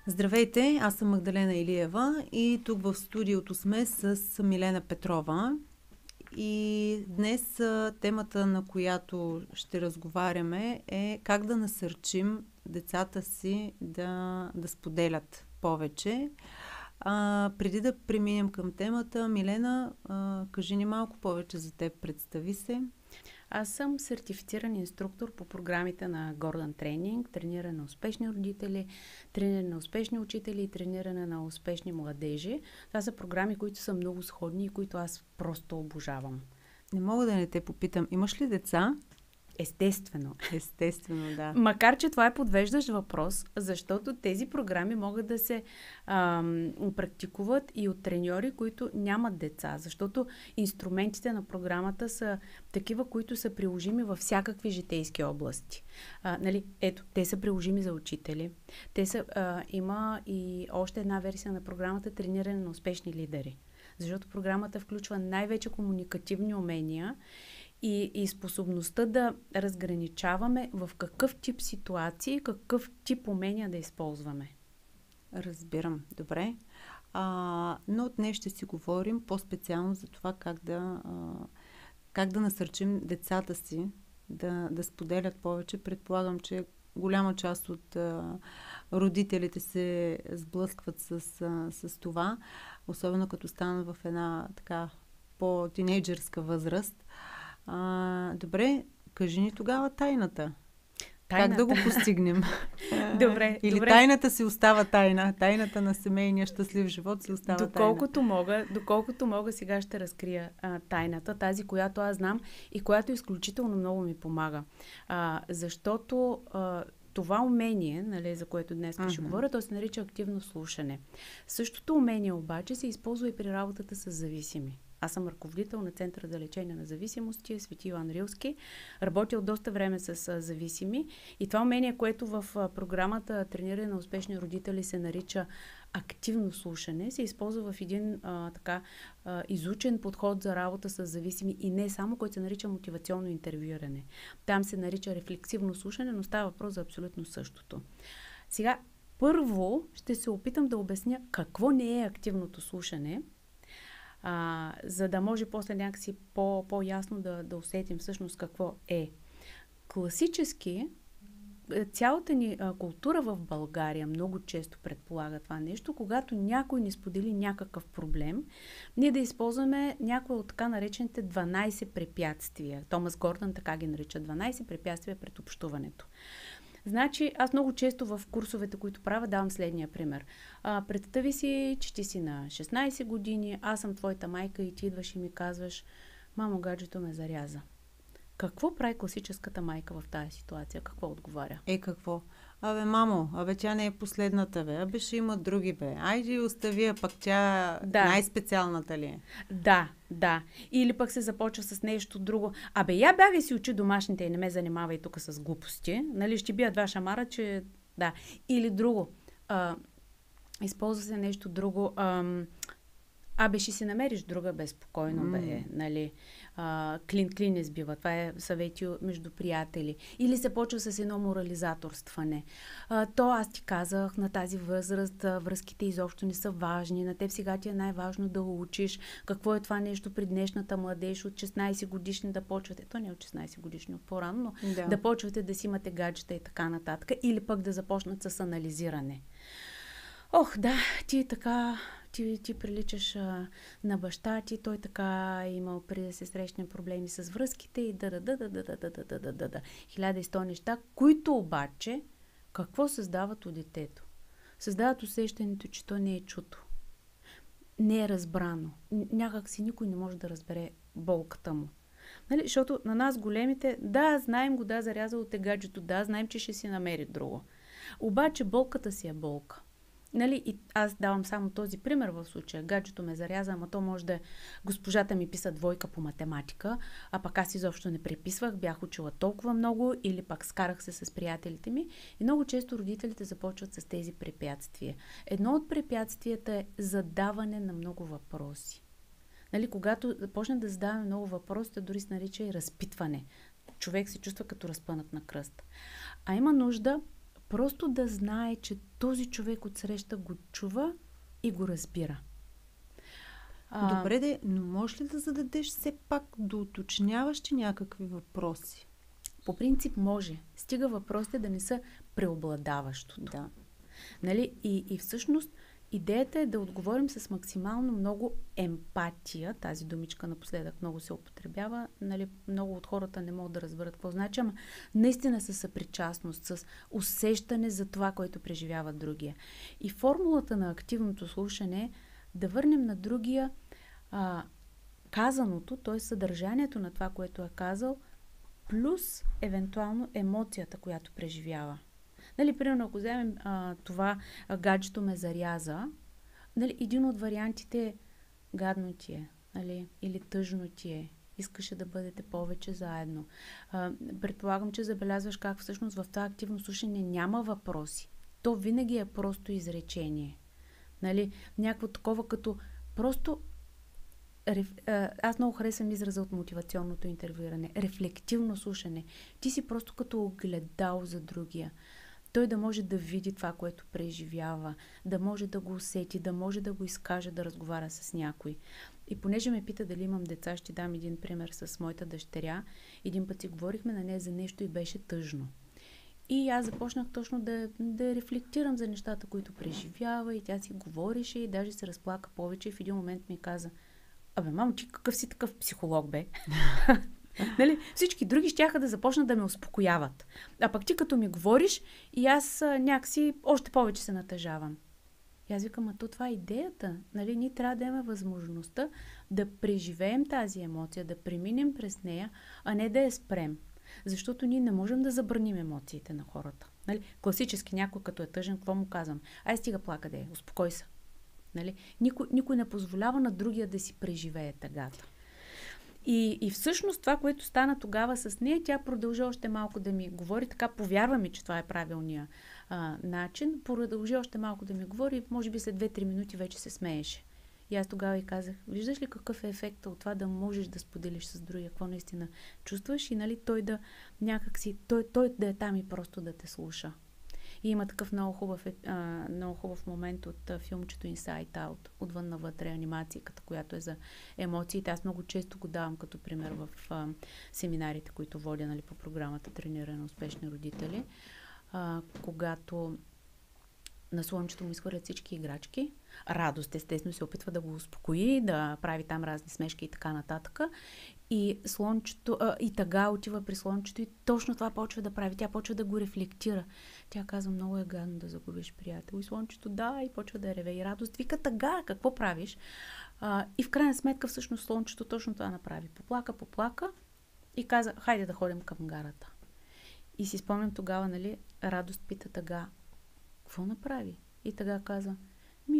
Здравейте, аз съм Магдалена Илиева и тук в студиото сме с Милена Петрова. И днес темата, на която ще разговаряме, е как да насърчим децата си да споделят повече. Преди да преминем към темата, Милена, кажи ни малко повече за теб, представи се. Аз съм сертифициран инструктор по програмите на Гордън Тренинг, трениране на успешни родители, трениране на успешни учители и трениране на успешни младежи. Това са програми, които са много сходни и които аз просто обожавам. Не мога да не те попитам, имаш ли деца? Естествено. Естествено, да. Макар, че това е подвеждащ въпрос, защото тези програми могат да се практикуват и от треньори, които нямат деца, защото инструментите на програмата са такива, които са приложими във всякакви житейски области. Ето, те са приложими за учители. Има и още една версия на програмата трениране на успешни лидери, защото програмата включва най-вече комуникативни умения и способността да разграничаваме в какъв тип ситуации, какъв тип умения да използваме. Разбирам. Добре. Но днес ще си говорим по-специално за това как да насърчим децата си да споделят повече. Предполагам, че голяма част от родителите се сблъскват с това, особено като станат в една така по-тинейджърска възраст. Добре, кажи ни тогава тайната. Как да го постигнем? Добре. Или тайната си остава тайна. Тайната на семейния щастлив живот си остава тайна. Доколкото мога, сега ще разкрия тайната, тази, която аз знам и която изключително много ми помага. Защото това умение, за което днес ще говоря, то се нарича активно слушане. Същото умение обаче се използва и при работата с зависими. Аз съм ръководител на Центъра за лечение на зависимости, Свети Йоан Рилски. Работил доста време с зависими и това умение, което в програмата Трениране на успешни родители се нарича активно слушане, се използва в един изучен подход за работа с зависими и не само, който се нарича мотивационно интервюиране. Там се нарича рефлексивно слушане, но става въпрос за абсолютно същото. Сега, първо ще се опитам да обясня какво не е активното слушане, за да може после някакси по-ясно да усетим всъщност какво е. Класически, цялата ни култура в България много често предполага това нещо, когато някой ни сподели някакъв проблем, ние да използваме някои от така наречените 12 препятствия. Томас Гордън така ги нарича 12 препятствия пред общуването. Значи, аз много често в курсовете, които правя, давам следния пример. Представи си, че ти си на 16 години, аз съм твоята майка и ти идваш и ми казваш: мамо, гаджето ме заряза. Какво прави класическата майка в тази ситуация? Какво отговаря? Какво? Мамо, тя не е последната, бе. Ще има други, бе. Айде остави, пък тя най-специалната ли е? Да. Или пък се започва с нещо друго. Я бягай си учи домашните и не ме занимавай тук с глупости. Ще бия два шамара, че... Да. Или друго. Използва се нещо друго. Ще си намериш друга безспокойно, бе, нали? Клин не сбива. Това е съвети между приятели. Или се почва с едно морализаторстване. Аз ти казах, на тази възраст връзките изобщо не са важни. На теб сега ти е най-важно да учиш. Какво е това нещо при днешната младеж от 16 годишни да почвате? То не е от 16 годишни, от по-рано, но да почвате да си имате гаджета и така нататък. Или пък да започнат с анализиране. Ти така... Ти приличаш на баща ти, той така е имал преди да се срещне проблеми с връзките и да. 1100 неща, които обаче какво създават у детето? Създават усещането, че то не е чуто. Не е разбрано. Някак си никой не може да разбере болката му. Защото на нас големите, знаем го, зарязало те гаджето, знаем, че ще си намери друго. Обаче болката си е болка. И аз давам само този пример в случая. Гаджето ме заряза, ама то може да е... Госпожата ми писа 2 по математика, а пък аз изобщо не преписвах, бях учила толкова много, или пък скарах се с приятелите ми. И много често родителите започват с тези препятствия. Едно от препятствията е задаване на много въпроси. Когато почне да задаваме много въпроси, дори се нарича и разпитване. Човек се чувства като разпънат на кръст. Има нужда просто да знае, че този човек отсреща го чува и го разбира. Добре, но можеш ли да зададеш все пак да уточняващи някакви въпроси? По принцип може. Стига въпросите да не са преобладаващото. Да. Нали? И всъщност идеята е да отговорим с максимално много емпатия. Тази думичка напоследък много се употребява. Нали? Много от хората не могат да разберат какво значи, ама наистина със съпричастност, с усещане за това, което преживява другия. И формулата на активното слушане е да върнем на другия казаното, т.е. съдържанието на това, което е казал, плюс евентуално емоцията, която преживява. Нали, примерно, ако вземем това гаджето ме заряза, нали, един от вариантите е гадно ти е, нали, или тъжно ти е, искаше да бъдете повече заедно. Предполагам, че забелязваш как всъщност в това активно слушане няма въпроси. То винаги е просто изречение. Нали, някакво такова като просто аз много харесвам израза от мотивационното интервюиране. Рефлективно слушане. Ти си просто като огледал за другия. Той да може да види това, което преживява, да може да го усети, да може да го изкаже, да разговаря с някой. И понеже ме пита дали имам деца, ще дам един пример с моята дъщеря. Един път си говорихме на нея за нещо и беше тъжно. И аз започнах точно да рефлектирам за нещата, които преживява, и тя си говореше и даже се разплака повече и в един момент ми каза: абе, мамо, ти какъв си такъв психолог, бе? Нали? Всички други щяха да започнат да ме успокояват. А пък ти като ми говориш и аз някакси още повече се натъжавам. И аз викам, това е идеята. Нали? Ние трябва да имаме възможността да преживеем тази емоция, да преминем през нея, а не да я спрем. Защото ние не можем да забраним емоциите на хората. Нали? Класически някой като е тъжен, какво му казвам? Ай, стига плака, де, успокой се. Нали? Никой не позволява на другия да си преживее тъгата. И всъщност това, което стана тогава с нея, тя продължи още малко да ми говори, така повярва ми, че това е правилният начин, продължи още малко да ми говори и може би след 2-3 минути вече се смееше. И аз тогава и казах, виждаш ли какъв е ефектът от това да можеш да споделиш с другия, какво наистина чувстваш и нали, той да някакси, той да е там и просто да те слуша. И има такъв много хубав момент от филмчето Inside Out, отвън навътре, анимацията, която е за емоциите. Аз много често го давам като пример в семинарите, които водя, нали, по програмата Трениране на успешни родители. Когато на слънчето му изхвърлят всички играчки, Радост, естествено, се опитва да го успокои, да прави там разни смешки и така нататък. И слънчето, и Тъга отива при слънчето и точно това почва да прави. Тя почва да го рефлектира. Тя казва, много е гадно да загубиш приятел. И слънчето, да, и почва да реве. И Радост вика, Тъга, какво правиш? И в крайна сметка, всъщност, слънчето точно това направи. Поплака и каза, хайде да ходим към гарата. И си спомням тогава, нали, Радост пита Тъга, какво направи? И Тъга каза,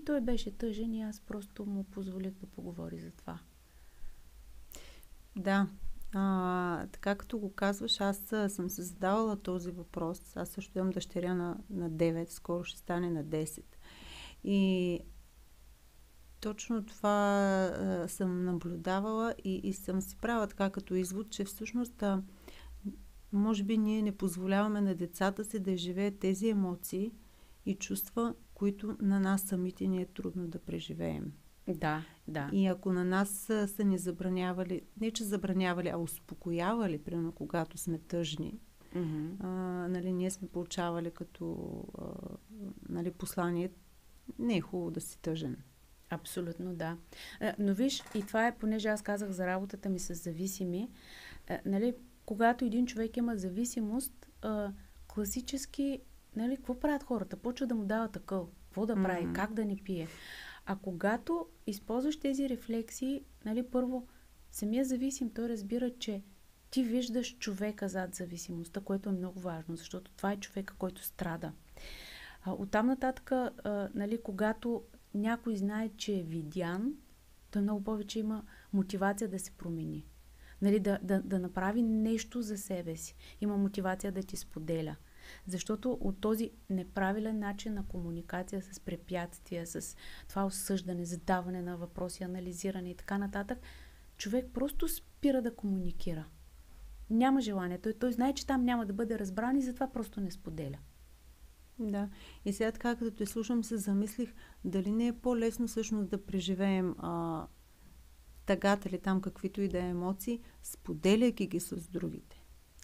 той беше тъжен и аз просто му позволих да поговори за това. Да. Така като го казваш, аз съм се задавала този въпрос. Аз също имам дъщеря на 9, скоро ще стане на 10. И точно това съм наблюдавала и съм си правила така като извод, че всъщност може би ние не позволяваме на децата си да живеят тези емоции и чувства, които на нас самите ни е трудно да преживеем. Да. И ако на нас са ни забранявали, не че забранявали, а успокоявали, примерно когато сме тъжни, нали, ние сме получавали като нали, послание, не е хубаво да си тъжен. Абсолютно, да. Но виж, и това е, понеже аз казах за работата ми с зависими, нали, когато един човек има зависимост, класически, нали, какво правят хората? Почва да му дават акъл. Какво да прави? Как да не пие? А когато използваш тези рефлексии, нали, първо, самия зависим, той разбира, че ти виждаш човека зад зависимостта, което е много важно, защото това е човека, който страда. Оттам нататък, нали, когато някой знае, че е видян, той много повече има мотивация да се промени. Нали, да направи нещо за себе си. Има мотивация да ти споделя. Защото от този неправилен начин на комуникация с препятствия, с това осъждане, задаване на въпроси, анализиране и така нататък, човек просто спира да комуникира. Няма желание. Той знае, че там няма да бъде разбран и затова просто не споделя. Да. И сега така, като те слушам, се замислих, дали не е по-лесно всъщност да преживеем тъгата или там каквито и да е емоции, споделяйки ги с другите.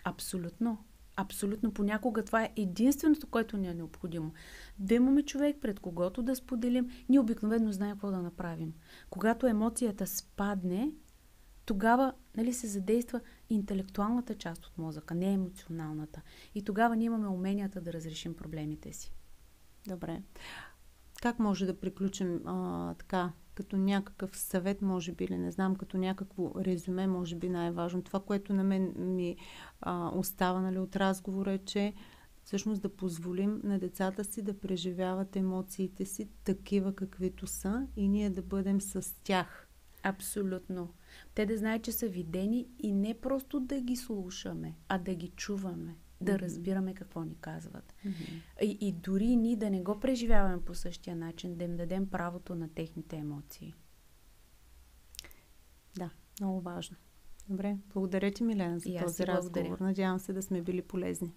Абсолютно. Абсолютно. Понякога това е единственото, което ни е необходимо. Да имаме човек, пред когото да споделим. Ние обикновено знаем какво да направим. Когато емоцията спадне, тогава, нали, се задейства интелектуалната част от мозъка, не емоционалната. И тогава ние имаме уменията да разрешим проблемите си. Добре. Как може да приключим така, като някакъв съвет, може би, или не знам, като някакво резюме, може би най-важно. Това, което на мен ми остава, нали, от разговора е, че всъщност да позволим на децата си да преживяват емоциите си такива каквито са и ние да бъдем с тях. Абсолютно. Те да знаят, че са видени и не просто да ги слушаме, а да ги чуваме, да разбираме какво ни казват. И дори ние да не го преживяваме по същия начин, да им дадем правото на техните емоции. Да, много важно. Добре, благодаря ти, Милена, за този разговор. Надявам се да сме били полезни.